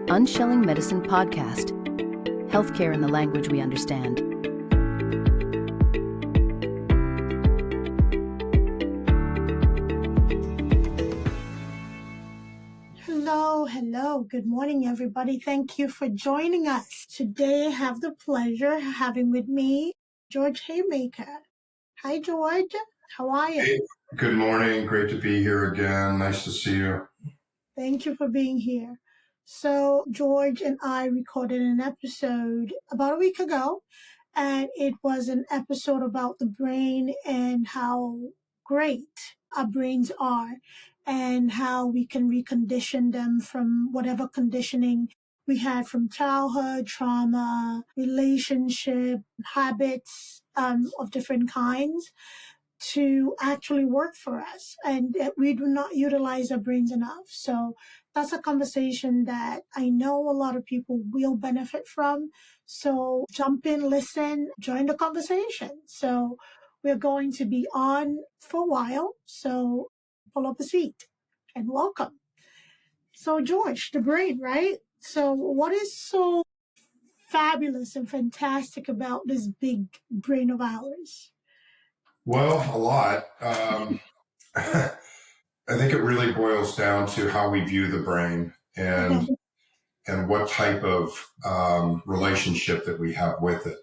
Unshelling Medicine Podcast. Healthcare in the language we understand. Hello. Good morning, everybody. Thank you for joining us. Today, I have the pleasure of having with me George Haymaker. Hi, George. How are you? Hey, good morning. Great to be here again. Nice to see you. Thank you for being here. So, George and I recorded an episode about a week ago, and it was an episode about the brain and how great our brains are and how we can recondition them from whatever conditioning we had from childhood, trauma, relationship, habits of different kinds to actually work for us. And we do not utilize our brains enough. So that's a conversation that I know a lot of people will benefit from. So jump in, listen, join the conversation. So we're going to be on for a while. So pull up a seat and welcome. So George, the brain, right? So what is so fabulous and fantastic about this big brain of ours? Well, a lot. I think it really boils down to how we view the brain and what type of relationship that we have with it.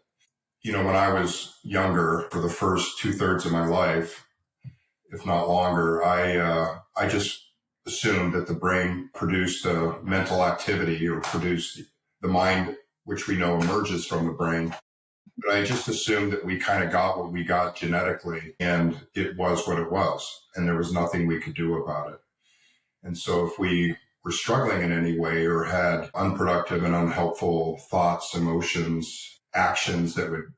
You know, when I was younger, for the first 2/3 of my life, if not longer, I just assumed that the brain produced a mental activity or produced the mind, which we know emerges from the brain. But I just assumed that we kind of got what we got genetically, and it was what it was, and there was nothing we could do about it. And so if we were struggling in any way or had unproductive and unhelpful thoughts, emotions, actions that would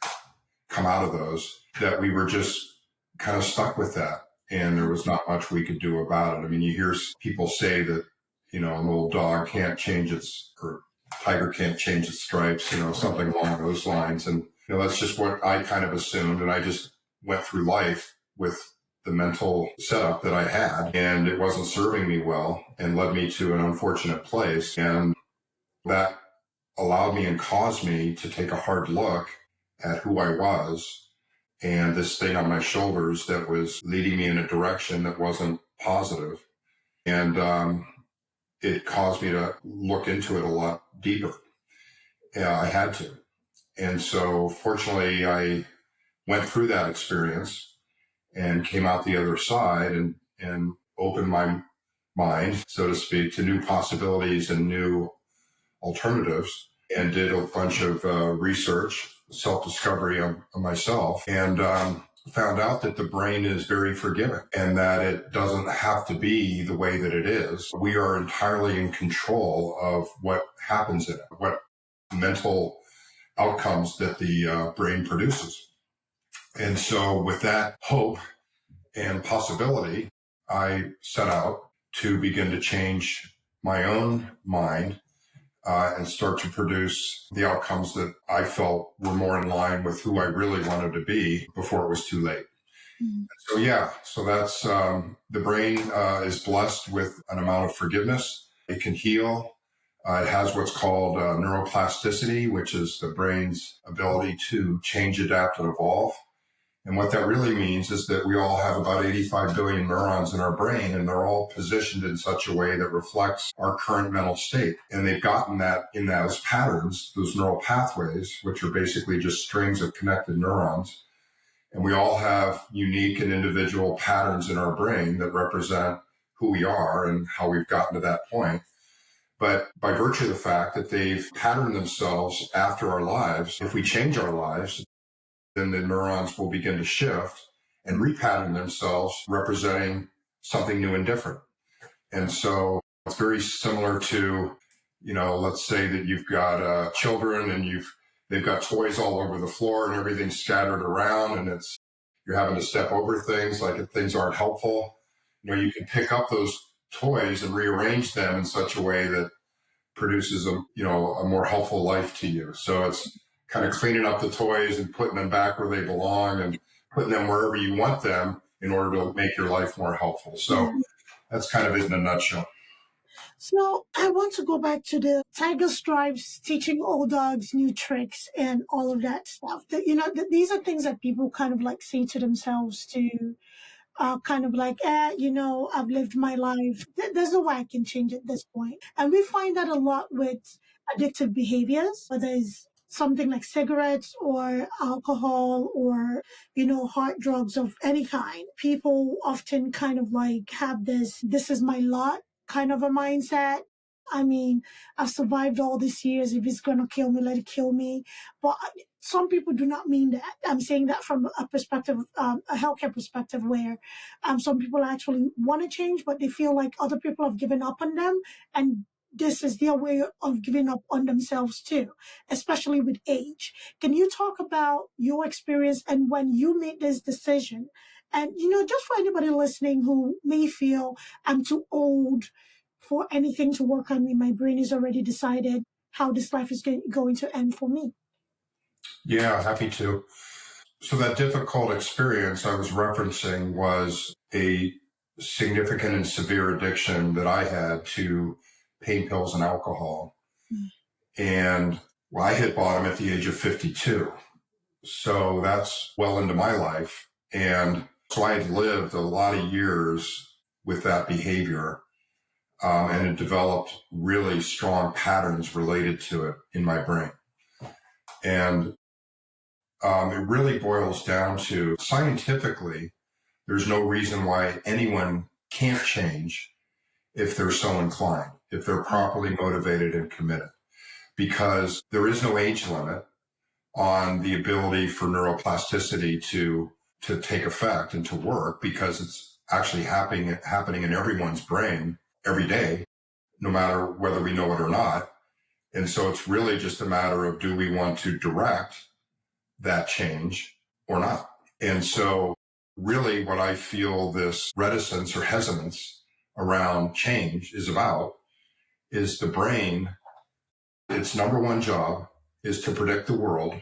come out of those, that we were just kind of stuck with that. And there was not much we could do about it. I mean, you hear people say that, you know, an old dog can't change or tiger can't change its stripes, you know, something along those lines. And you know, that's just what I kind of assumed. And I just went through life with the mental setup that I had, and it wasn't serving me well and led me to an unfortunate place. And that allowed me and caused me to take a hard look at who I was and this thing on my shoulders that was leading me in a direction that wasn't positive. And it caused me to look into it a lot deeper. Yeah, I had to. And so fortunately, I went through that experience and came out the other side and opened my mind, so to speak, to new possibilities and new alternatives, and did a bunch of research, self-discovery on myself, and found out that the brain is very forgiving and that it doesn't have to be the way that it is. We are entirely in control of what happens in it, what mental outcomes that the brain produces. And so with that hope and possibility, I set out to begin to change my own mind and start to produce the outcomes that I felt were more in line with who I really wanted to be before it was too late. So that's the brain is blessed with an amount of forgiveness. It can heal. It has what's called neuroplasticity, which is the brain's ability to change, adapt, and evolve. And what that really means is that we all have about 85 billion neurons in our brain, and they're all positioned in such a way that reflects our current mental state. And they've gotten that in those patterns, those neural pathways, which are basically just strings of connected neurons. And we all have unique and individual patterns in our brain that represent who we are and how we've gotten to that point. But by virtue of the fact that they've patterned themselves after our lives, if we change our lives, then the neurons will begin to shift and repattern themselves, representing something new and different. And so it's very similar to, you know, let's say that you've got children and they've got toys all over the floor and everything's scattered around, and you're having to step over things, like if things aren't helpful. You know, you can pick up those toys and rearrange them in such a way that produces a more helpful life to you. So it's kind of cleaning up the toys and putting them back where they belong and putting them wherever you want them in order to make your life more helpful. So that's kind of it in a nutshell. So I want to go back to the tiger stripes, teaching old dogs new tricks and all of that stuff. These are things that people kind of like say to themselves to kind of like, I've lived my life. There's no way I can change at this point. And we find that a lot with addictive behaviors, whether it's something like cigarettes or alcohol or, hard drugs of any kind. People often kind of like have this is my lot kind of a mindset. I mean, I've survived all these years. If it's going to kill me, let it kill me. But some people do not mean that. I'm saying that from a perspective, a healthcare perspective, where some people actually want to change, but they feel like other people have given up on them. And this is their way of giving up on themselves too, especially with age. Can you talk about your experience and when you made this decision? And, just for anybody listening who may feel I'm too old for anything to work on me, my brain is already decided how this life is going to end for me. Yeah, happy to. So that difficult experience I was referencing was a significant and severe addiction that I had to pain pills and alcohol. And I hit bottom at the age of 52. So that's well into my life. And so I had lived a lot of years with that behavior. And it developed really strong patterns related to it in my brain. And it really boils down to scientifically, there's no reason why anyone can't change if they're so inclined, if they're properly motivated and committed, because there is no age limit on the ability for neuroplasticity to take effect and to work, because it's actually happening in everyone's brain every day, no matter whether we know it or not. And so it's really just a matter of, do we want to direct that change or not? And so really what I feel this reticence or hesitance around change is about is the brain. Its number one job is to predict the world.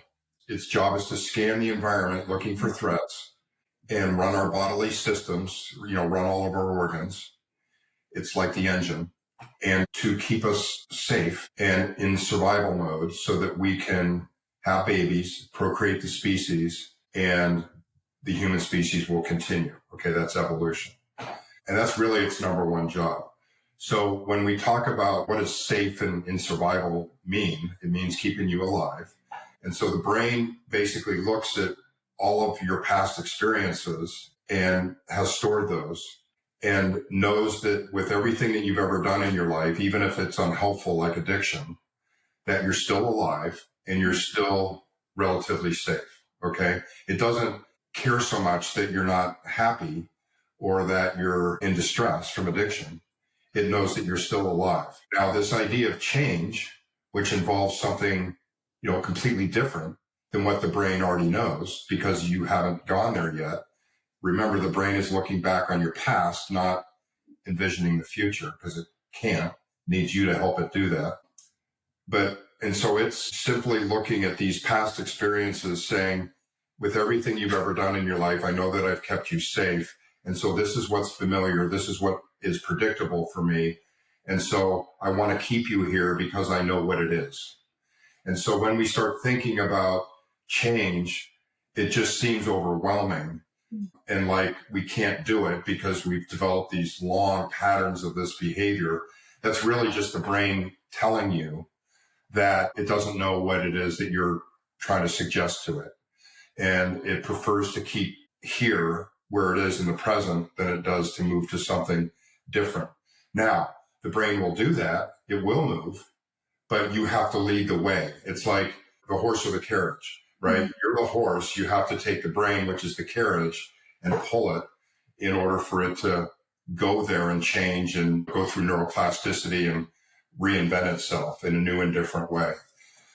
Its job is to scan the environment looking for threats and run our bodily systems, run all of our organs. It's like the engine, and to keep us safe and in survival mode so that we can have babies, procreate the species, and the human species will continue. Okay, that's evolution. And that's really its number one job. So when we talk about what does safe and in survival mean, it means keeping you alive. And so the brain basically looks at all of your past experiences and has stored those and knows that with everything that you've ever done in your life, even if it's unhelpful like addiction, that you're still alive and you're still relatively safe. Okay. It doesn't care so much that you're not happy or that you're in distress from addiction. It knows that you're still alive. Now, this idea of change, which involves something, completely different than what the brain already knows because you haven't gone there yet. Remember, the brain is looking back on your past, not envisioning the future, because it can't. It needs you to help it do that. And so it's simply looking at these past experiences saying, with everything you've ever done in your life, I know that I've kept you safe. And so this is what's familiar. This is what is predictable for me. And so I want to keep you here because I know what it is. And so when we start thinking about change, it just seems overwhelming and like we can't do it because we've developed these long patterns of this behavior. That's really just the brain telling you that it doesn't know what it is that you're trying to suggest to it. And it prefers to keep here where it is in the present than it does to move to something different. Now, the brain will do that. It will move, but you have to lead the way. It's like the horse or the carriage, right? Mm-hmm. You're the horse. You have to take the brain, which is the carriage, and pull it in order for it to go there and change and go through neuroplasticity and reinvent itself in a new and different way.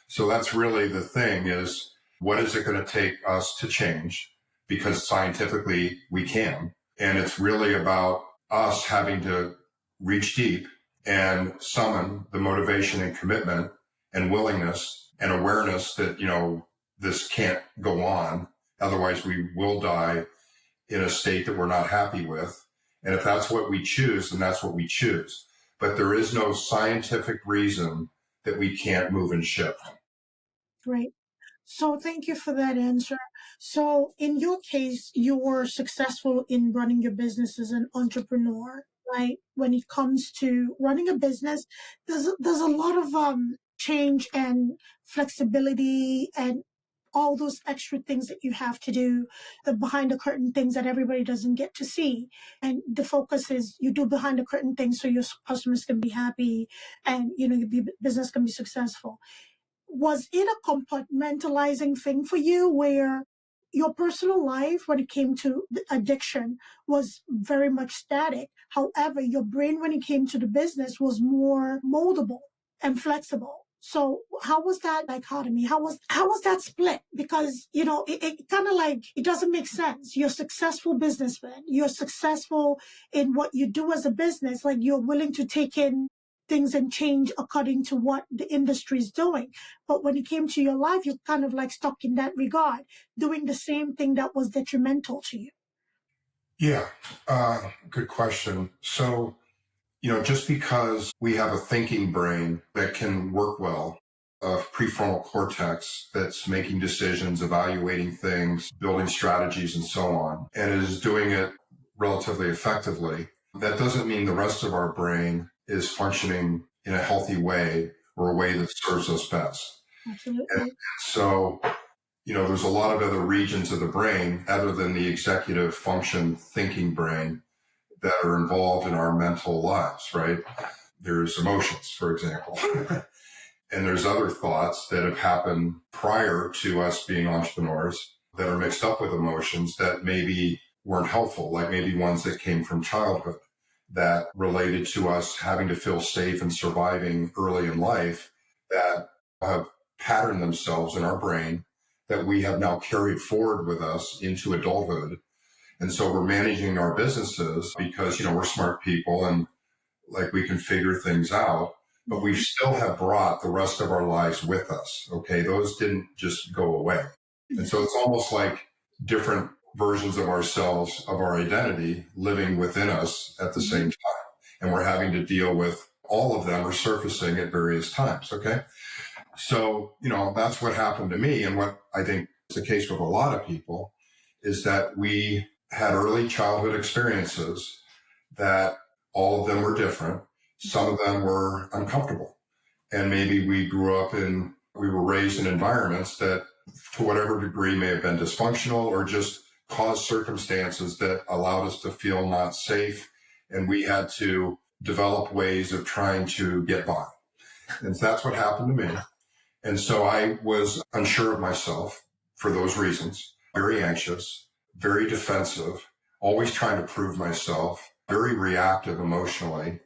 So that's really the thing is, what is it going to take us to change? Because scientifically we can. And it's really about us having to reach deep and summon the motivation and commitment and willingness and awareness that, this can't go on. Otherwise we will die in a state that we're not happy with. And if that's what we choose, then that's what we choose. but there is no scientific reason that we can't move and shift. Great. So thank you for that answer. So in your case, you were successful in running your business as an entrepreneur, right? When it comes to running a business, there's a lot of change and flexibility and all those extra things that you have to do, the behind the curtain things that everybody doesn't get to see. And the focus is you do behind the curtain things so your customers can be happy and, your business can be successful. Was it a compartmentalizing thing for you where your personal life, when it came to addiction, was very much static? However, your brain, when it came to the business, was more moldable and flexible. So how was that dichotomy? How was that split? Because, it kind of like, it doesn't make sense. You're a successful businessman. You're successful in what you do as a business. Like, you're willing to take in things and change according to what the industry is doing. But when it came to your life, you're kind of like stuck in that regard, doing the same thing that was detrimental to you. Yeah, good question. So, just because we have a thinking brain that can work well, a prefrontal cortex that's making decisions, evaluating things, building strategies, and so on, and is doing it relatively effectively, that doesn't mean the rest of our brain is functioning in a healthy way or a way that serves us best. Absolutely. And so, there's a lot of other regions of the brain other than the executive function thinking brain that are involved in our mental lives, right? There's emotions, for example. And there's other thoughts that have happened prior to us being entrepreneurs that are mixed up with emotions that maybe weren't helpful, like maybe ones that came from childhood that related to us having to feel safe and surviving early in life that have patterned themselves in our brain that we have now carried forward with us into adulthood. And so we're managing our businesses because, we're smart people and like we can figure things out, but we still have brought the rest of our lives with us. Okay. Those didn't just go away. And so it's almost like different versions of ourselves, of our identity living within us at the same time. And we're having to deal with all of them are surfacing at various times. Okay. So, that's what happened to me. And what I think is the case with a lot of people is that we had early childhood experiences that all of them were different. Some of them were uncomfortable. And maybe we were raised in environments that to whatever degree may have been dysfunctional or just caused circumstances that allowed us to feel not safe. And we had to develop ways of trying to get by. And that's what happened to me. And so I was unsure of myself for those reasons, very anxious, very defensive, always trying to prove myself, very reactive emotionally.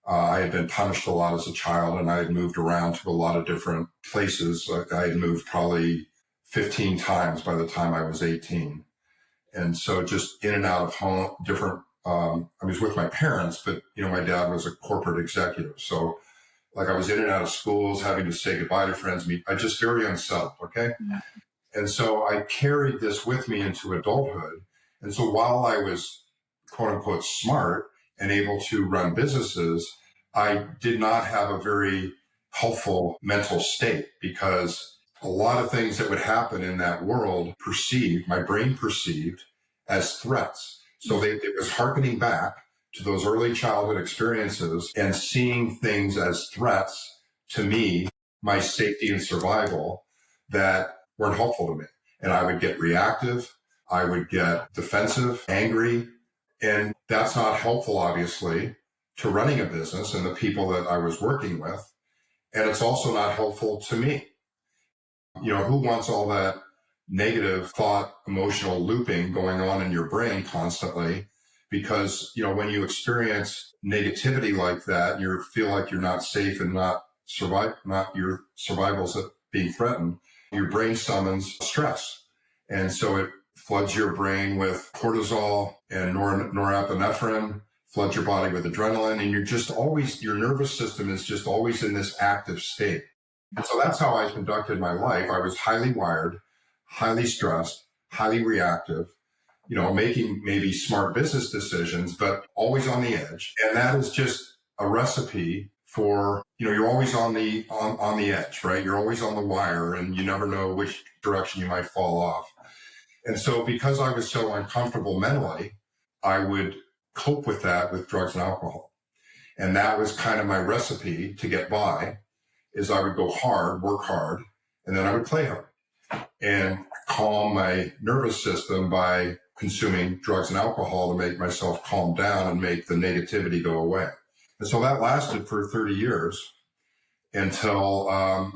I had been punished a lot as a child and I had moved around to a lot of different places. I had moved probably 15 times by the time I was 18. And so just in and out of home, different, I was with my parents, but, my dad was a corporate executive. So like I was in and out of schools, having to say goodbye to friends, I just very unsettled. Okay. Yeah. And so I carried this with me into adulthood. And so while I was quote unquote smart and able to run businesses, I did not have a very helpful mental state because a lot of things that would happen in that world my brain perceived as threats. So it was hearkening back to those early childhood experiences and seeing things as threats to me, my safety and survival that weren't helpful to me. And I would get reactive. I would get defensive, angry. And that's not helpful, obviously, to running a business and the people that I was working with. And it's also not helpful to me. Who wants all that negative thought, emotional looping going on in your brain constantly? Because, when you experience negativity like that, you feel like you're not safe and not your survival's being threatened. Your brain summons stress. And so it floods your brain with cortisol and norepinephrine, floods your body with adrenaline. And your nervous system is just always in this active state. And so that's how I conducted my life. I was highly wired, highly stressed, highly reactive, making maybe smart business decisions, but always on the edge. And that is just a recipe for, you're always on the edge, right? You're always on the wire, and you never know which direction you might fall off. And so because I was so uncomfortable mentally, I would cope with that with drugs and alcohol. And that was kind of my recipe to get by, is I would go hard, work hard, and then I would play hard and calm my nervous system by consuming drugs and alcohol to make myself calm down and make the negativity go away. And so that lasted for 30 years until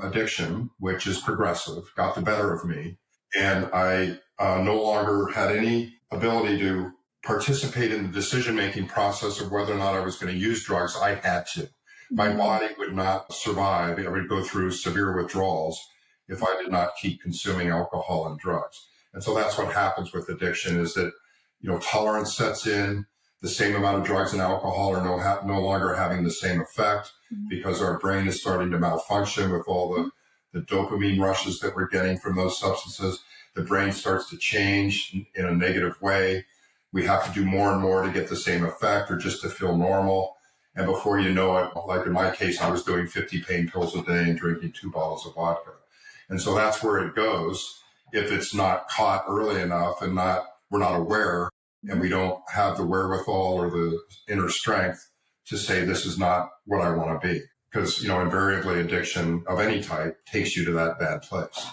addiction, which is progressive, got the better of me. And I no longer had any ability to participate in the decision-making process of whether or not I was going to use drugs. I had to. My body would not survive. I would go through severe withdrawals if I did not keep consuming alcohol and drugs. And so that's what happens with addiction, is that, tolerance sets in. The same amount of drugs and alcohol are no longer having the same effect because our brain is starting to malfunction with all the dopamine rushes that we're getting from those substances. The brain starts to change in a negative way. We have to do more and more to get the same effect or just to feel normal. And before you know it, like in my case, I was doing 50 pain pills a day and drinking 2 bottles of vodka. And so that's where it goes if it's not caught early enough and we're not aware, and we don't have the wherewithal or the inner strength to say, this is not what I want to be. Because, invariably addiction of any type takes you to that bad place.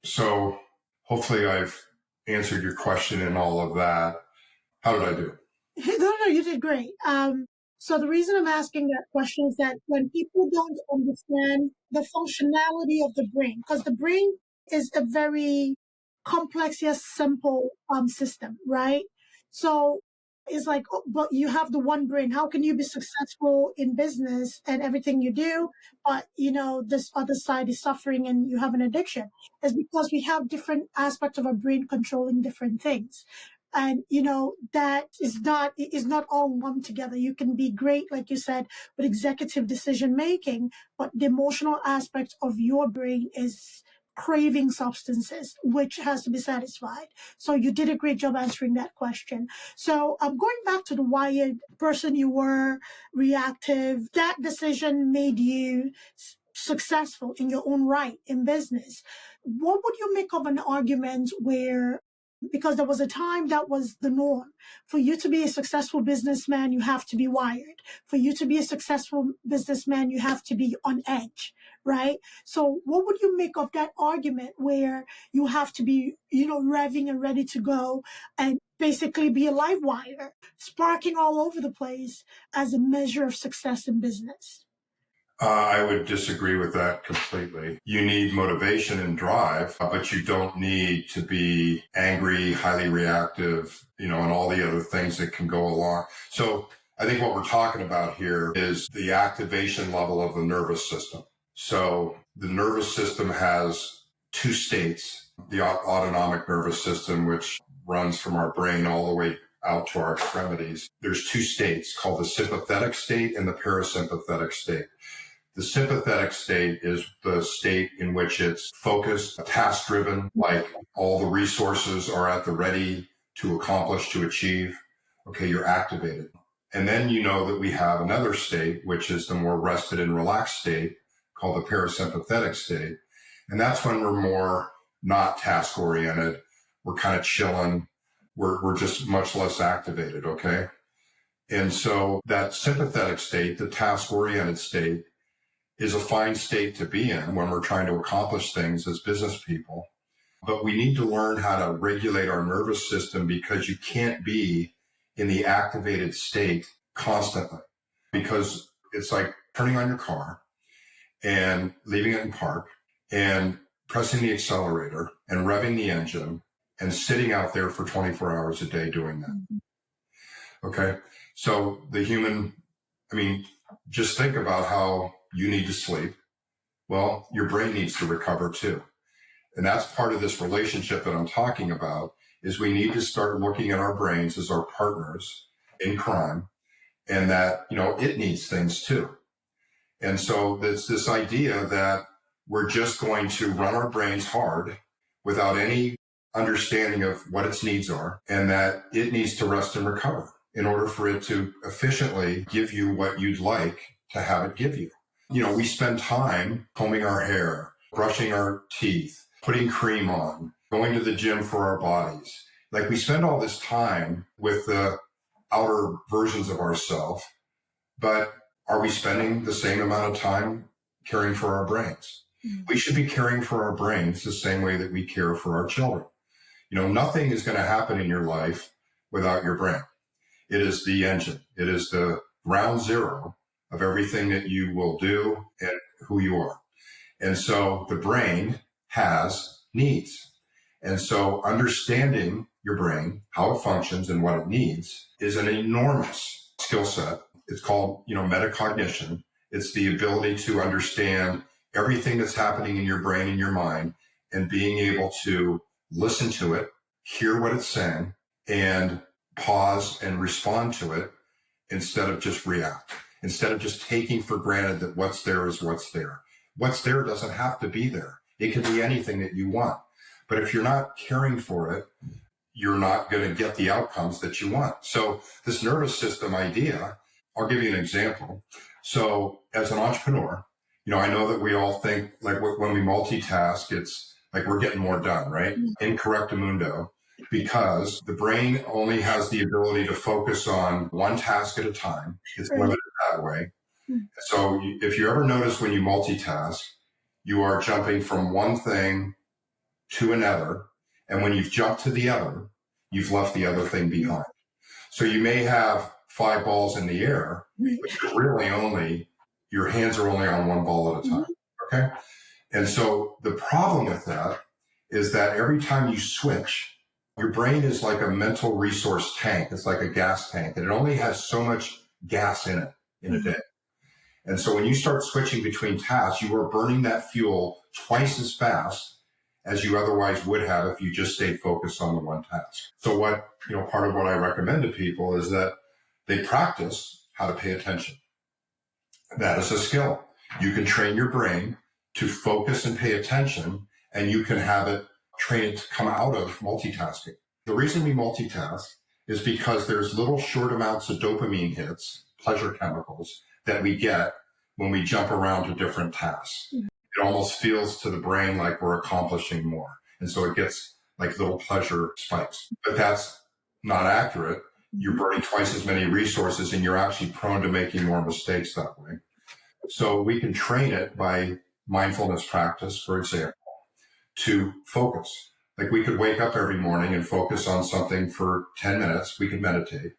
So hopefully I've answered your question in all of that. How did I do? No, you did great. So the reason I'm asking that question is that when people don't understand the functionality of the brain, because the brain is a very complex yet simple system, right? So it's like, but you have the one brain. How can you be successful in business and everything you do, but this other side is suffering and you have an addiction? It's because we have different aspects of our brain controlling different things. And, that is not all lumped together. You can be great, like you said, with executive decision making, but the emotional aspect of your brain is craving substances, which has to be satisfied. So you did a great job answering that question. So going back to the wired person you were, reactive, that decision made you successful in your own right in business. What would you make of an argument where, because there was a time that was the norm. For you to be a successful businessman, you have to be wired. For you to be a successful businessman, you have to be on edge, right? So what would you make of that argument where you have to be, revving and ready to go and basically be a live wire, sparking all over the place as a measure of success in business? I would disagree with that completely. You need motivation and drive, but you don't need to be angry, highly reactive, and all the other things that can go along. So I think what we're talking about here is the activation level of the nervous system. So the nervous system has 2 states, the autonomic nervous system, which runs from our brain all the way out to our extremities. There's 2 states called the sympathetic state and the parasympathetic state. The sympathetic state is the state in which it's focused, task-driven, like all the resources are at the ready to accomplish, to achieve. Okay, you're activated. And then you know that we have another state, which is the more rested and relaxed state, called the parasympathetic state. And that's when we're more not task-oriented. We're kind of chilling. We're just much less activated, okay? And so that sympathetic state, the task-oriented state, is a fine state to be in when we're trying to accomplish things as business people. But we need to learn how to regulate our nervous system, because you can't be in the activated state constantly, because it's like turning on your car and leaving it in park and pressing the accelerator and revving the engine and sitting out there for 24 hours a day doing that. Okay. So just think about how you need to sleep. Well, your brain needs to recover too. And that's part of this relationship that I'm talking about, is we need to start looking at our brains as our partners in crime, and that, it needs things too. And so there's this idea that we're just going to run our brains hard without any understanding of what its needs are, and that it needs to rest and recover. in order for it to efficiently give you what you'd like to have it give you. We spend time combing our hair, brushing our teeth, putting cream on, going to the gym for our bodies. Like we spend all this time with the outer versions of ourselves, but are we spending the same amount of time caring for our brains? We should be caring for our brains the same way that we care for our children. Nothing is going to happen in your life without your brain. It is the engine. It is the ground zero of everything that you will do and who you are. And so the brain has needs. And so understanding your brain, how it functions and what it needs is an enormous skill set. It's called, metacognition. It's the ability to understand everything that's happening in your brain and your mind and being able to listen to it, hear what it's saying, and pause and respond to it instead of just react, instead of just taking for granted that what's there is what's there. What's there doesn't have to be there. It can be anything that you want. But if you're not caring for it, you're not going to get the outcomes that you want. So this nervous system idea, I'll give you an example. So as an entrepreneur, I know that we all think like when we multitask, it's like we're getting more done, right? Incorrectamundo, because the brain only has the ability to focus on one task at a time. It's limited that way. So if you ever notice when you multitask, you are jumping from one thing to another. And when you've jumped to the other, you've left the other thing behind. So you may have 5 balls in the air, but your hands are only on one ball at a time. Okay. And so the problem with that is that every time you switch, your brain is like a mental resource tank. It's like a gas tank, and it only has so much gas in it in a day. And so when you start switching between tasks, you are burning that fuel twice as fast as you otherwise would have if you just stayed focused on the one task. So part of what I recommend to people is that they practice how to pay attention. That is a skill. You can train your brain to focus and pay attention, and you can have it train it to come out of multitasking. The reason we multitask is because there's little short amounts of dopamine hits, pleasure chemicals, that we get when we jump around to different tasks. It almost feels to the brain like we're accomplishing more. And so it gets like little pleasure spikes. But that's not accurate. You're burning twice as many resources, and you're actually prone to making more mistakes that way. So we can train it by mindfulness practice, for example, to focus. Like we could wake up every morning and focus on something for 10 minutes. We could meditate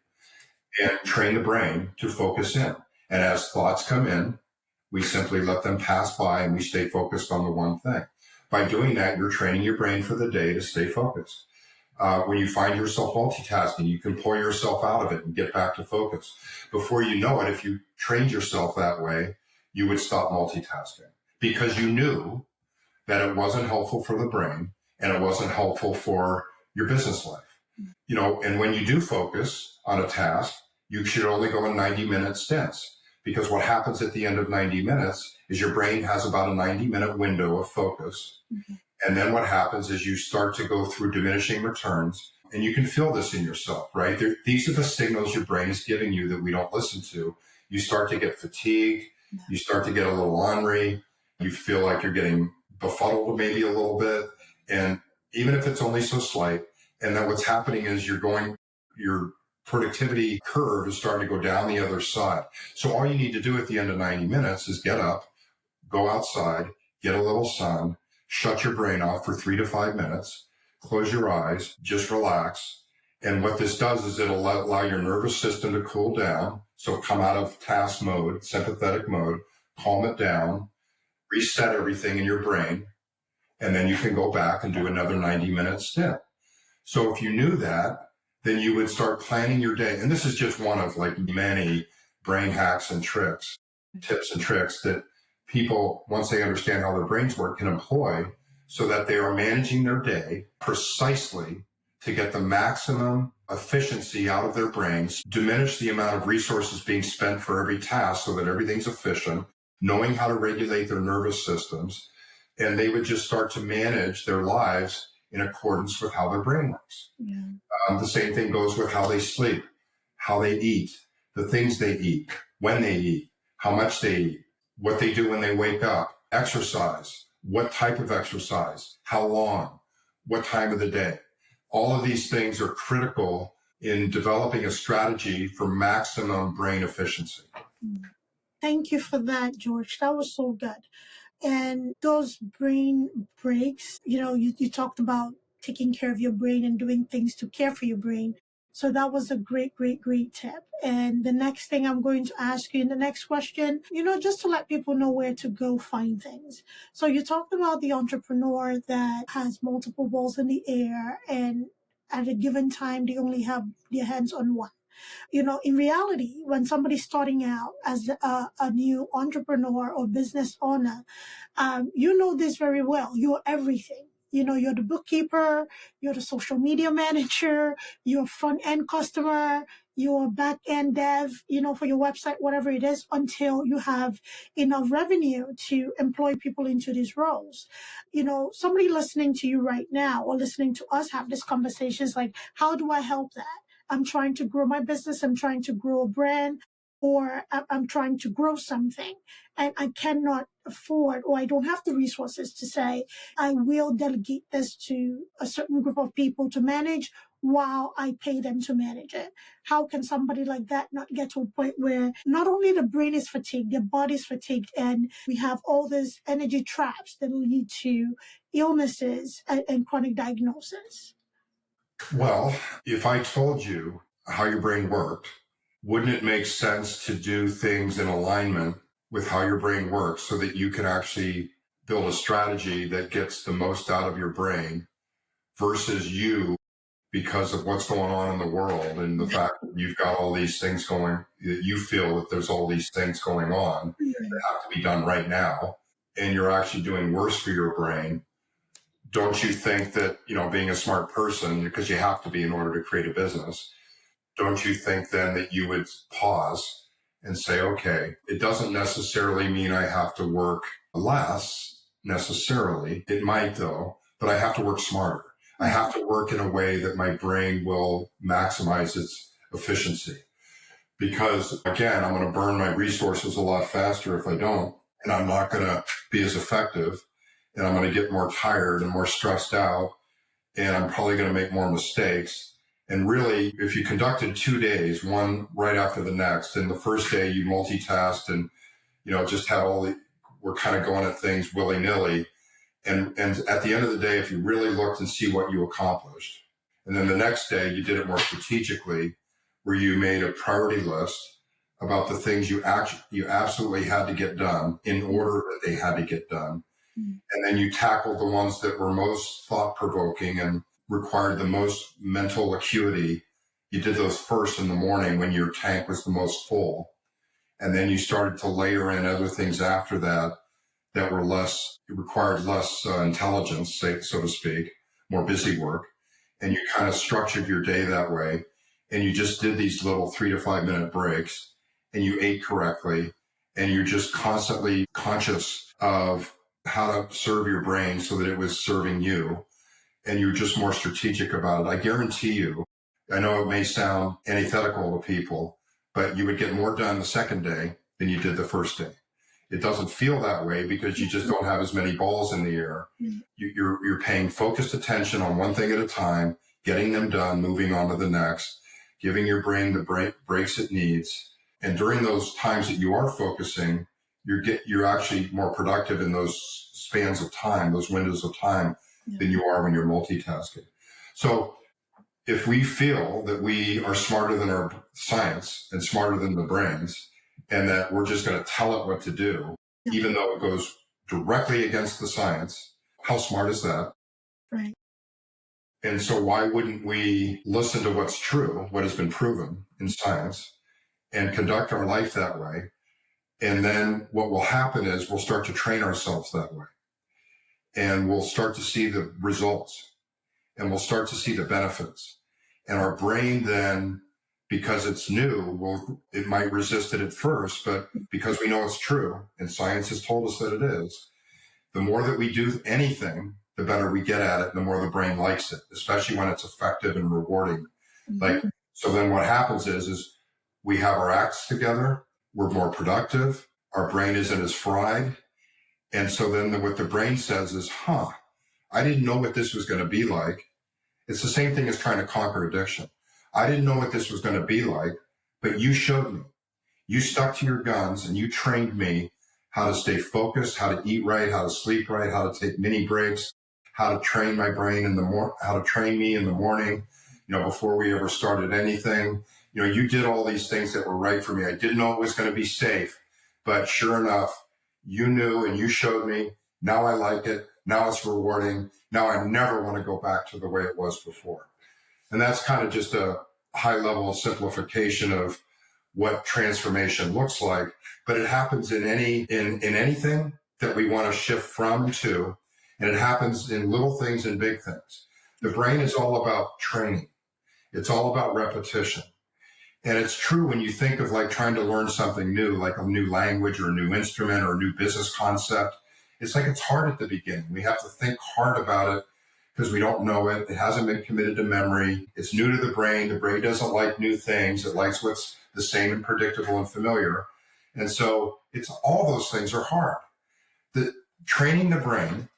and train the brain to focus in. And as thoughts come in, we simply let them pass by and we stay focused on the one thing. By doing that, you're training your brain for the day to stay focused. When you find yourself multitasking, you can pull yourself out of it and get back to focus. Before you know it, if you trained yourself that way, you would stop multitasking because you knew that it wasn't helpful for the brain and it wasn't helpful for your business life. And when you do focus on a task, you should only go in 90-minute stints, because what happens at the end of 90 minutes is your brain has about a 90-minute window of focus. And then what happens is you start to go through diminishing returns, and you can feel this in yourself, right? These are the signals your brain is giving you that we don't listen to. You start to get fatigued. You start to get a little ornery. You feel like you're getting befuddled maybe a little bit. And even if it's only so slight, and then what's happening is your productivity curve is starting to go down the other side. So all you need to do at the end of 90 minutes is get up, go outside, get a little sun, shut your brain off for 3 to 5 minutes, close your eyes, just relax. And what this does is it'll allow your nervous system to cool down. So come out of task mode, sympathetic mode, calm it down, reset everything in your brain, and then you can go back and do another 90-minute stint. So if you knew that, then you would start planning your day. And this is just one of like many brain hacks and tricks, tips and tricks that people, once they understand how their brains work, can employ so that they are managing their day precisely to get the maximum efficiency out of their brains, diminish the amount of resources being spent for every task so that everything's efficient, knowing how to regulate their nervous systems, and they would just start to manage their lives in accordance with how their brain works. The same thing goes with how they sleep, how they eat, the things they eat, when they eat, how much they eat, what they do when they wake up, exercise, what type of exercise, how long, what time of the day. All of these things are critical in developing a strategy for maximum brain efficiency. Thank you for that, George. That was so good. And those brain breaks, you talked about taking care of your brain and doing things to care for your brain. So that was a great, great, great tip. And the next thing I'm going to ask you in the next question, just to let people know where to go find things. So you talked about the entrepreneur that has multiple balls in the air, and at a given time, they only have their hands on one. In reality, when somebody's starting out as a new entrepreneur or business owner, you know this very well. You're everything. You're the bookkeeper, you're the social media manager, you're front end customer, you're back end dev, for your website, whatever it is, until you have enough revenue to employ people into these roles. Somebody listening to you right now or listening to us have this conversation is like, how do I help that? I'm trying to grow my business. I'm trying to grow a brand, or I'm trying to grow something, and I cannot afford, or I don't have the resources to say, I will delegate this to a certain group of people to manage while I pay them to manage it. How can somebody like that not get to a point where not only the brain is fatigued, their body's fatigued, and we have all these energy traps that lead to illnesses and chronic diagnosis? Well, if I told you how your brain worked, wouldn't it make sense to do things in alignment with how your brain works so that you can actually build a strategy that gets the most out of your brain versus you, because of what's going on in the world and the fact that you've got all these things going, that you feel that there's all these things going on that have to be done right now, and you're actually doing worse for your brain. Don't you think that, being a smart person, because you have to be in order to create a business, don't you think then that you would pause and say, okay, it doesn't necessarily mean I have to work less necessarily. It might though, but I have to work smarter. I have to work in a way that my brain will maximize its efficiency. Because again, I'm going to burn my resources a lot faster if I don't, and I'm not going to be as effective, and I'm going to get more tired and more stressed out, and I'm probably going to make more mistakes. And really, if you conducted 2 days, one right after the next, and the first day you multitasked and, just had we're kind of going at things willy-nilly. And at the end of the day, if you really looked and see what you accomplished, and then the next day you did it more strategically, where you made a priority list about the things you absolutely had to get done in order that they had to get done. And then you tackled the ones that were most thought-provoking and required the most mental acuity. You did those first in the morning when your tank was the most full. And then you started to layer in other things after that required less intelligence, so to speak, more busy work. And you kind of structured your day that way. And you just did these little 3 to 5 minute breaks, and you ate correctly. And you're just constantly conscious of how to serve your brain so that it was serving you. And you're just more strategic about it. I guarantee you, I know it may sound antithetical to people, but you would get more done the second day than you did the first day. It doesn't feel that way because you just don't have as many balls in the air. You're paying focused attention on one thing at a time, getting them done, moving on to the next, giving your brain the breaks it needs. And during those times that you are focusing, you're actually more productive in those spans of time, those windows of time, than you are when you're multitasking. So if we feel that we are smarter than our science and smarter than the brains, and that we're just going to tell it what to do, even though it goes directly against the science, how smart is that? Right. And so why wouldn't we listen to what's true, what has been proven in science, and conduct our life that way? And then what will happen is we'll start to train ourselves that way. And we'll start to see the results, and we'll start to see the benefits. And our brain then, because it's new, it might resist it at first, but because we know it's true, and science has told us that it is, the more that we do anything, the better we get at it, the more the brain likes it, especially when it's effective and rewarding. Like So then what happens is we have our acts together, we're more productive, our brain isn't as fried. And so then what the brain says is, I didn't know what this was going to be like. It's the same thing as trying to conquer addiction. I didn't know what this was going to be like, but you showed me. You stuck to your guns and you trained me how to stay focused, how to eat right, how to sleep right, how to take mini breaks, how to train my brain how to train me in the morning, before we ever started anything. You did all these things that were right for me. I didn't know it was going to be safe, but sure enough, you knew and you showed me. Now I like it. Now it's rewarding. Now I never want to go back to the way it was before. And that's kind of just a high level simplification of what transformation looks like, but it happens in anything that we want to shift from to, and it happens in little things and big things. The brain is all about training. It's all about repetition. And it's true when you think of like trying to learn something new, like a new language or a new instrument or a new business concept. It's like it's hard at the beginning. We have to think hard about it because we don't know it. It hasn't been committed to memory. It's new to the brain. The brain doesn't like new things. It likes what's the same and predictable and familiar. And so it's all those things are hard. The training the brain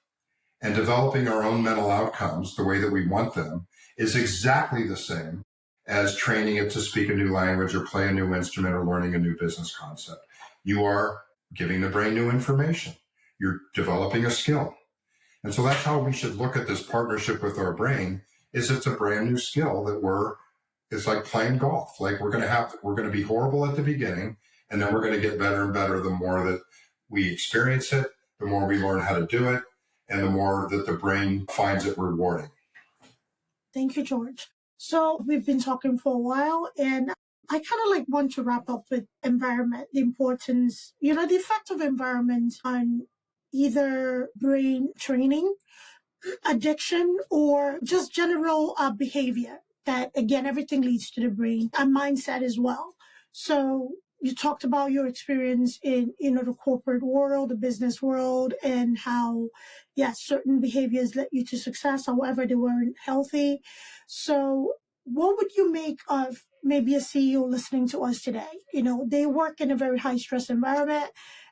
and developing our own mental outcomes the way that we want them is exactly the same as training it to speak a new language or play a new instrument or learning a new business concept. You are giving the brain new information. You're developing a skill. And so that's how we should look at this partnership with our brain, is it's a brand new skill that it's like playing golf. Like we're going to be horrible at the beginning, and then we're going to get better and better the more that we experience it, the more we learn how to do it, and the more that the brain finds it rewarding. Thank you, George. So we've been talking for a while, and I kind of want to wrap up with environment, the importance, the effect of environment on either brain training, addiction, or just general behavior. That, again, everything leads to the brain and mindset as well. So you talked about your experience in, the corporate world, the business world, and how, certain behaviors led you to success. However, they weren't healthy. So what would you make of maybe a CEO listening to us today? They work in a very high stress environment,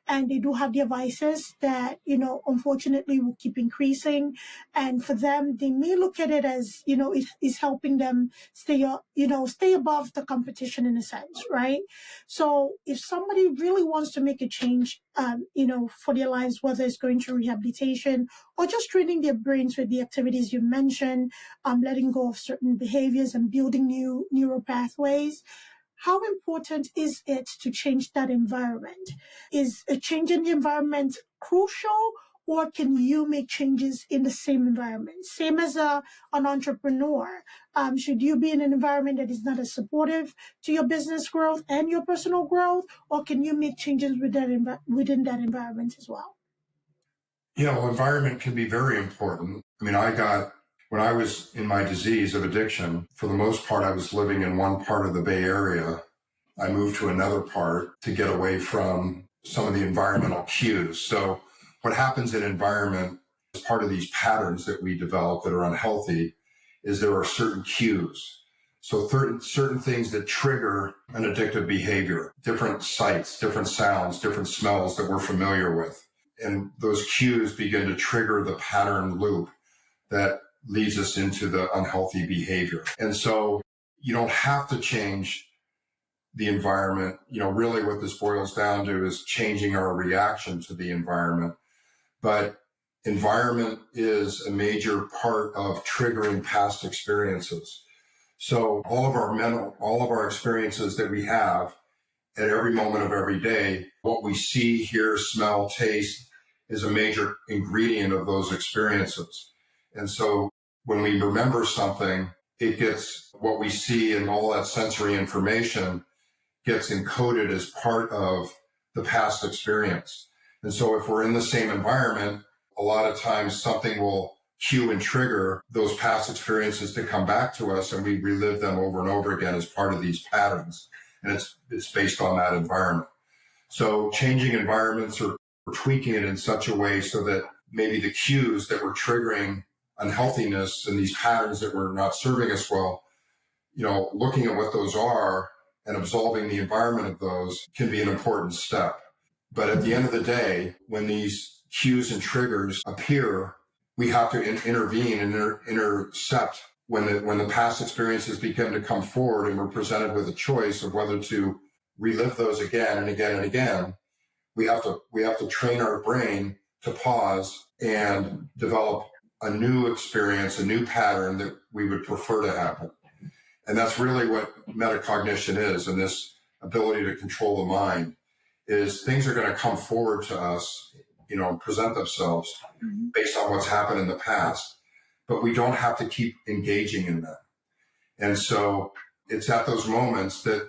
and they do have their vices that, unfortunately will keep increasing. And for them, they may look at it as, it is helping them stay above the competition in a sense, right? So if somebody really wants to make a change, for their lives, whether it's going to rehabilitation or just training their brains with the activities you mentioned, letting go of certain behaviors and building new neural pathways, how important is it to change that environment? Is a change in the environment crucial, or can you make changes in the same environment? Same as an entrepreneur. Should you be in an environment that is not as supportive to your business growth and your personal growth, or can you make changes within that environment as well? Environment can be very important. When I was in my disease of addiction, for the most part, I was living in one part of the Bay Area. I moved to another part to get away from some of the environmental cues. So what happens in environment as part of these patterns that we develop that are unhealthy is there are certain cues. So certain things that trigger an addictive behavior, different sights, different sounds, different smells that we're familiar with. And those cues begin to trigger the pattern loop that leads us into the unhealthy behavior. And so you don't have to change the environment. Really what this boils down to is changing our reaction to the environment. But environment is a major part of triggering past experiences. So all of our experiences that we have at every moment of every day, what we see, hear, smell, taste is a major ingredient of those experiences. And so when we remember something, it gets what we see and all that sensory information gets encoded as part of the past experience. And so if we're in the same environment, a lot of times something will cue and trigger those past experiences to come back to us, and we relive them over and over again as part of these patterns. And it's based on that environment. So changing environments or tweaking it in such a way so that maybe the cues that were triggering unhealthiness and these patterns that were not serving us well, looking at what those are and absolving the environment of those can be an important step. But at the end of the day, when these cues and triggers appear, we have to intervene and intercept when the past experiences begin to come forward and we're presented with a choice of whether to relive those again and again and again. We have to train our brain to pause and develop a new experience, a new pattern that we would prefer to happen. And that's really what metacognition is, and this ability to control the mind is things are going to come forward to us, present themselves based on what's happened in the past, but we don't have to keep engaging in them. And so it's at those moments that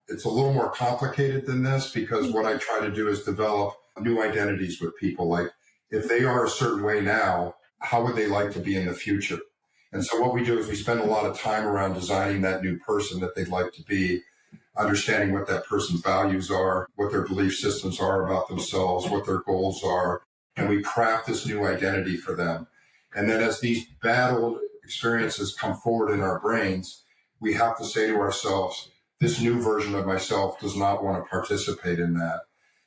it's a little more complicated than this, because what I try to do is develop new identities with people. Like, if they are a certain way now, how would they like to be in the future? And so what we do is we spend a lot of time around designing that new person that they'd like to be, understanding what that person's values are, what their belief systems are about themselves, what their goals are, and we craft this new identity for them. And then as these battled experiences come forward in our brains, we have to say to ourselves, this new version of myself does not want to participate in that.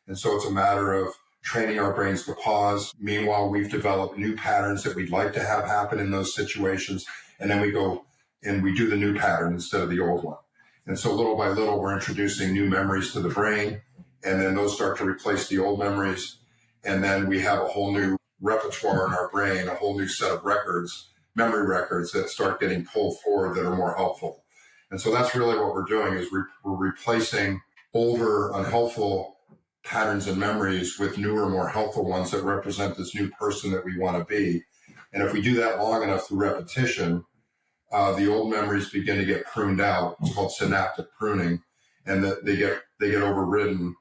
And so it's a matter of training our brains to pause. Meanwhile, we've developed new patterns that we'd like to have happen in those situations. And then we go and we do the new pattern instead of the old one. And so little by little, we're introducing new memories to the brain, and then those start to replace the old memories. And then we have a whole new repertoire in our brain, a whole new set of records, memory records that start getting pulled forward that are more helpful. And so that's really what we're doing, is we're replacing older, unhelpful patterns and memories with newer, more helpful ones that represent this new person that we want to be. And if we do that long enough through repetition, the old memories begin to get pruned out. It's called synaptic pruning, and that they get overridden,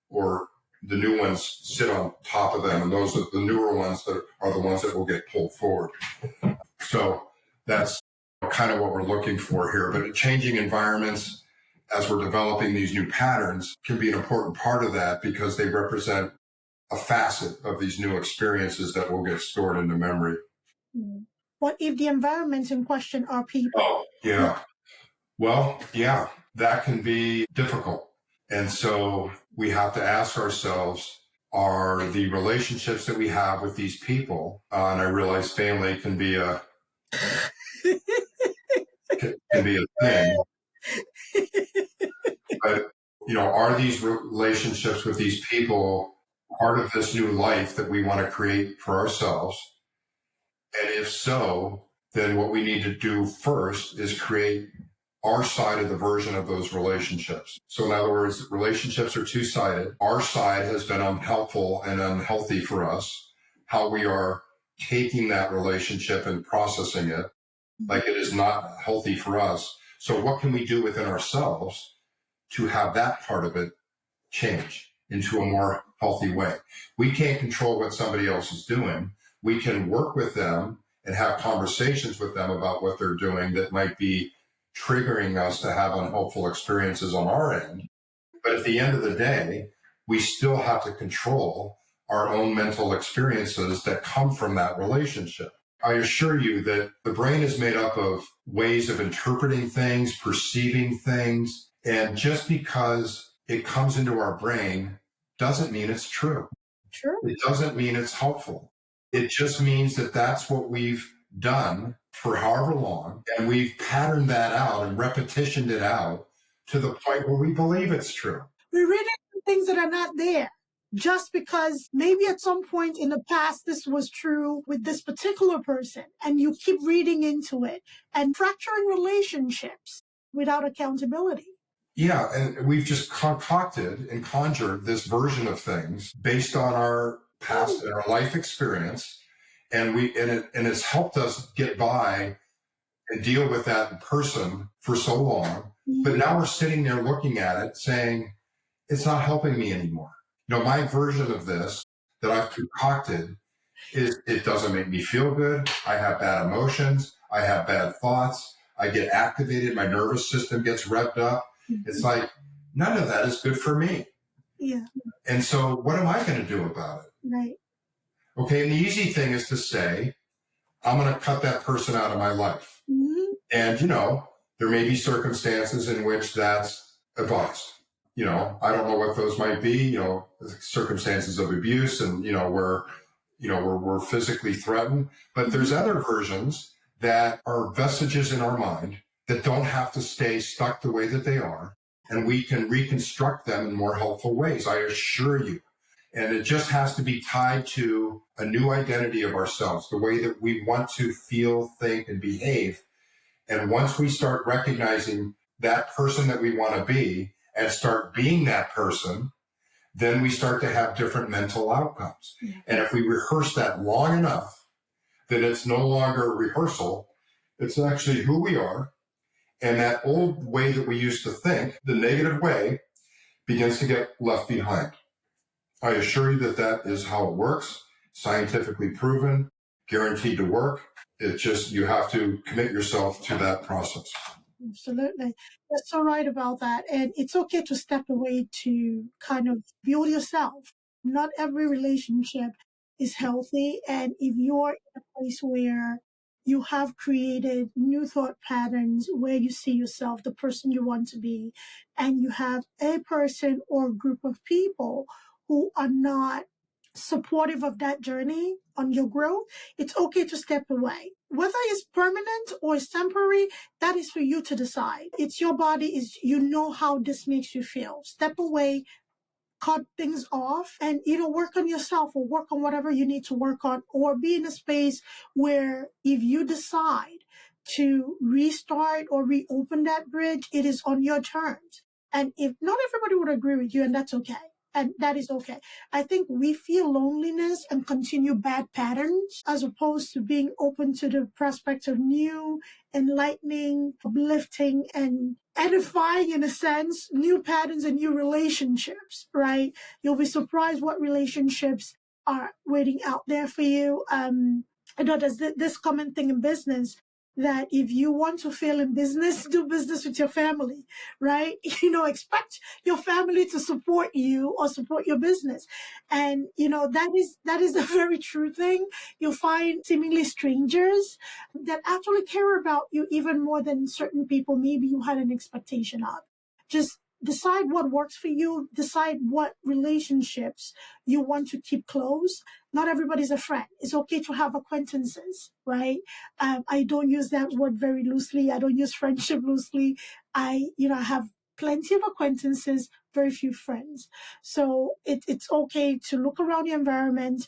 or the new ones sit on top of them, and those are the newer ones that are the ones that will get pulled forward. So that's kind of what we're looking for here. But changing environments as we're developing these new patterns can be an important part of that, because they represent a facet of these new experiences that will get stored into memory. What if the environments in question are people? Oh, yeah. Well, yeah, that can be difficult. And so we have to ask ourselves, are the relationships that we have with these people, and I realize family can be a thing, but, are these relationships with these people part of this new life that we want to create for ourselves? And if so, then what we need to do first is create our side of the version of those relationships. So in other words, relationships are two-sided. Our side has been unhelpful and unhealthy for us. How we are taking that relationship and processing it like it is not healthy for us. So what can we do within ourselves to have that part of it change into a more healthy way? We can't control what somebody else is doing. We can work with them and have conversations with them about what they're doing that might be triggering us to have unhelpful experiences on our end. But at the end of the day, we still have to control our own mental experiences that come from that relationship. I assure you that the brain is made up of ways of interpreting things, perceiving things, and just because it comes into our brain doesn't mean it's true. Sure. It doesn't mean it's helpful. It just means that that's what we've done for however long, and we've patterned that out and repetitioned it out to the point where we believe it's true. We read into things that are not there just because maybe at some point in the past this was true with this particular person, and you keep reading into it and fracturing relationships without accountability. Yeah, and we've just concocted and conjured this version of things based on our past and our life experience, and it's helped us get by and deal with that person for so long. But now we're sitting there looking at it saying, it's not helping me anymore. My version of this that I've concocted is, it doesn't make me feel good. I have bad emotions. I have bad thoughts. I get activated. My nervous system gets revved up. It's like, none of that is good for me. Yeah. And so what am I going to do about it? Right. Okay. And the easy thing is to say, I'm going to cut that person out of my life. Mm-hmm. And, There may be circumstances in which that's advised. I don't know what those might be, circumstances of abuse and, where, we're physically threatened. But there's other versions that are vestiges in our mind that don't have to stay stuck the way that they are. And we can reconstruct them in more helpful ways, I assure you. And it just has to be tied to a new identity of ourselves, the way that we want to feel, think, and behave. And once we start recognizing that person that we want to be and start being that person, then we start to have different mental outcomes. Yeah. And if we rehearse that long enough, then it's no longer a rehearsal. It's actually who we are. And that old way that we used to think, the negative way, begins to get left behind. I assure you that that is how it works, scientifically proven, guaranteed to work. It's just you have to commit yourself to that process. Absolutely. You're so right about that. And it's okay to step away to kind of build yourself. Not every relationship is healthy. And if you're in a place where you have created new thought patterns where you see yourself, the person you want to be, and you have a person or group of people who are not supportive of that journey on your growth, it's okay to step away. Whether it's permanent or it's temporary, that is for you to decide. It's your body, you know how this makes you feel. Step away, cut things off, and either work on yourself or work on whatever you need to work on, or be in a space where if you decide to restart or reopen that bridge, it is on your terms. And if not everybody would agree with you, and that's okay. And that is okay. I think we feel loneliness and continue bad patterns as opposed to being open to the prospect of new, enlightening, uplifting, and edifying, in a sense, new patterns and new relationships, right? You'll be surprised what relationships are waiting out there for you. There's this common thing in business that if you want to fail in business, do business with your family, right? Expect your family to support you or support your business. And, that is a very true thing. You'll find seemingly strangers that actually care about you even more than certain people maybe you had an expectation of. Just decide what works for you. Decide what relationships you want to keep close. Not everybody's a friend. It's okay to have acquaintances, right? I don't use that word very loosely. I don't use friendship loosely. I have plenty of acquaintances, very few friends. So it's okay to look around your environment,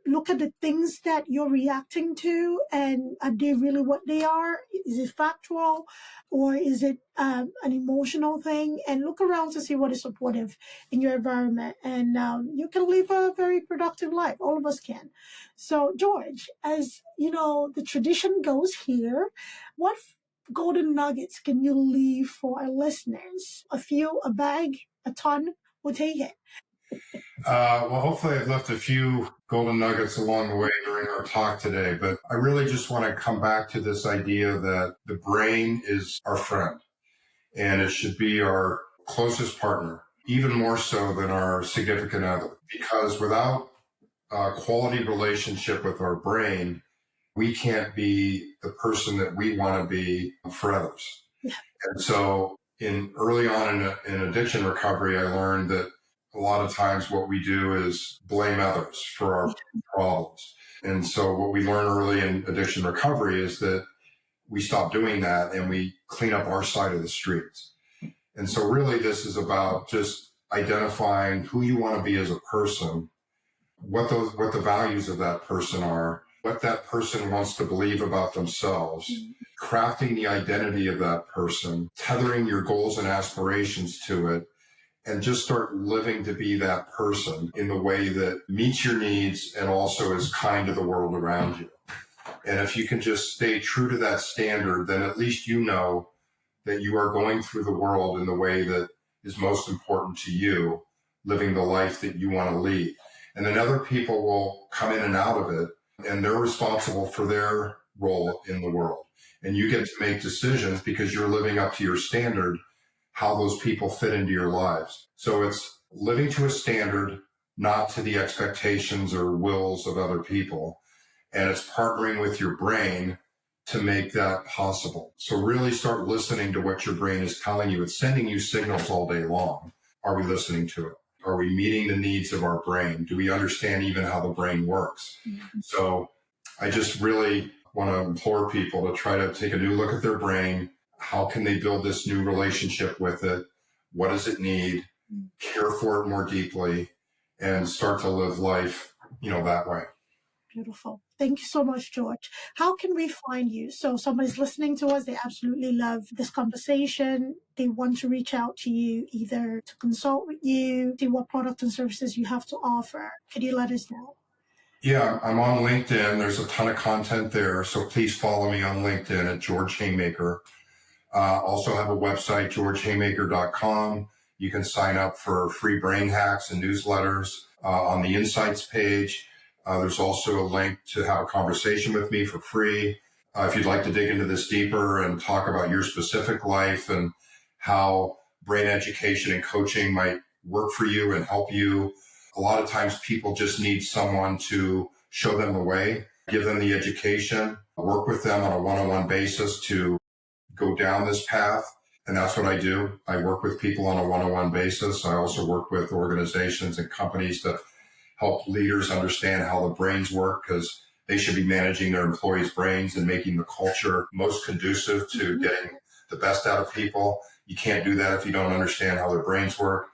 look at the things that you're reacting to, and are they really what they are? Is it factual, or is it an emotional thing? And look around to see what is supportive in your environment, and you can live a very productive life. All of us can. So, George, as the tradition goes here, what golden nuggets can you leave for our listeners? A few, a bag, a ton? We'll take it. Well, hopefully I've left a few golden nuggets along the way during our talk today, but I really just want to come back to this idea that the brain is our friend and it should be our closest partner, even more so than our significant other, because without a quality relationship with our brain, we can't be the person that we want to be for others. Yeah. And so early on in addiction recovery, I learned that a lot of times what we do is blame others for our problems. And so what we learn early in addiction recovery is that we stop doing that and we clean up our side of the streets. And so really this is about just identifying who you want to be as a person, what the values of that person are, what that person wants to believe about themselves, crafting the identity of that person, tethering your goals and aspirations to it, and just start living to be that person in the way that meets your needs and also is kind to the world around you. And if you can just stay true to that standard, then at least you know that you are going through the world in the way that is most important to you, living the life that you want to lead. And then other people will come in and out of it, and they're responsible for their role in the world. And you get to make decisions because you're living up to your standard, how those people fit into your lives. So it's living to a standard, not to the expectations or wills of other people. And it's partnering with your brain to make that possible. So really start listening to what your brain is telling you. It's sending you signals all day long. Are we listening to it? Are we meeting the needs of our brain? Do we understand even how the brain works? So I just really want to implore people to try to take a new look at their brain. How can they build this new relationship with it? What does it need? Care for it more deeply and start to live life, that way. Beautiful. Thank you so much, George. How can we find you? So somebody's listening to us. They absolutely love this conversation. They want to reach out to you either to consult with you, see what products and services you have to offer. Could you let us know? Yeah, I'm on LinkedIn. There's a ton of content there. So please follow me on LinkedIn at George Haymaker. Also have a website, georgehaymaker.com. You can sign up for free brain hacks and newsletters on the Insights page. There's also a link to have a conversation with me for free. If you'd like to dig into this deeper and talk about your specific life and how brain education and coaching might work for you and help you. A lot of times people just need someone to show them the way, give them the education, work with them on a one-on-one basis to go down this path. And that's what I do. I work with people on a one-on-one basis. I also work with organizations and companies to help leaders understand how the brains work, because they should be managing their employees' brains and making the culture most conducive to getting the best out of people. You can't do that if you don't understand how their brains work.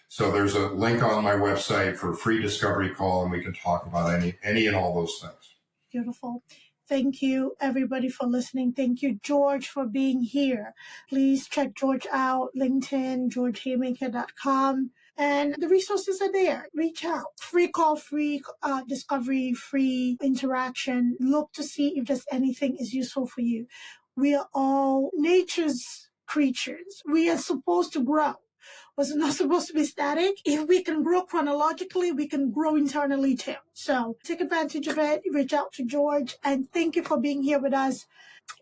So there's a link on my website for a free discovery call, and we can talk about any and all those things. Beautiful. Thank you, everybody, for listening. Thank you, George, for being here. Please check George out, LinkedIn, georgehaymaker.com. And the resources are there. Reach out. Free call, free discovery, free interaction. Look to see if there's anything is useful for you. We are all nature's creatures. We are supposed to grow. Was not supposed to be static. If we can grow chronologically, we can grow internally too. So take advantage of it. Reach out to George. And thank you for being here with us.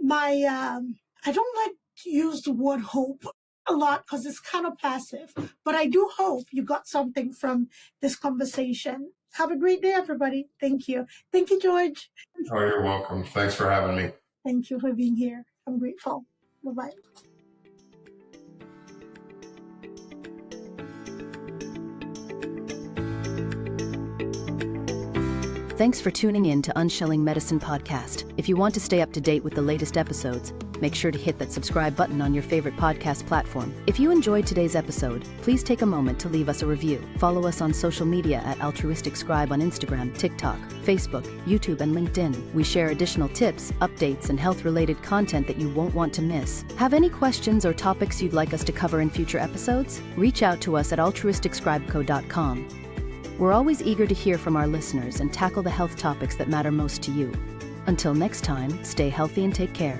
I don't like to use the word hope a lot because it's kind of passive, but I do hope you got something from this conversation. Have a great day, everybody. Thank you. Thank you, George. Oh, you're welcome. Thanks for having me. Thank you for being here. I'm grateful. Bye-bye. Thanks for tuning in to Unshelling Medicine Podcast. If you want to stay up to date with the latest episodes, make sure to hit that subscribe button on your favorite podcast platform. If you enjoyed today's episode, please take a moment to leave us a review. Follow us on social media at Altruistic Scribe on Instagram, TikTok, Facebook, YouTube, and LinkedIn. We share additional tips, updates, and health-related content that you won't want to miss. Have any questions or topics you'd like us to cover in future episodes? Reach out to us at altruisticscribeco.com. We're always eager to hear from our listeners and tackle the health topics that matter most to you. Until next time, stay healthy and take care.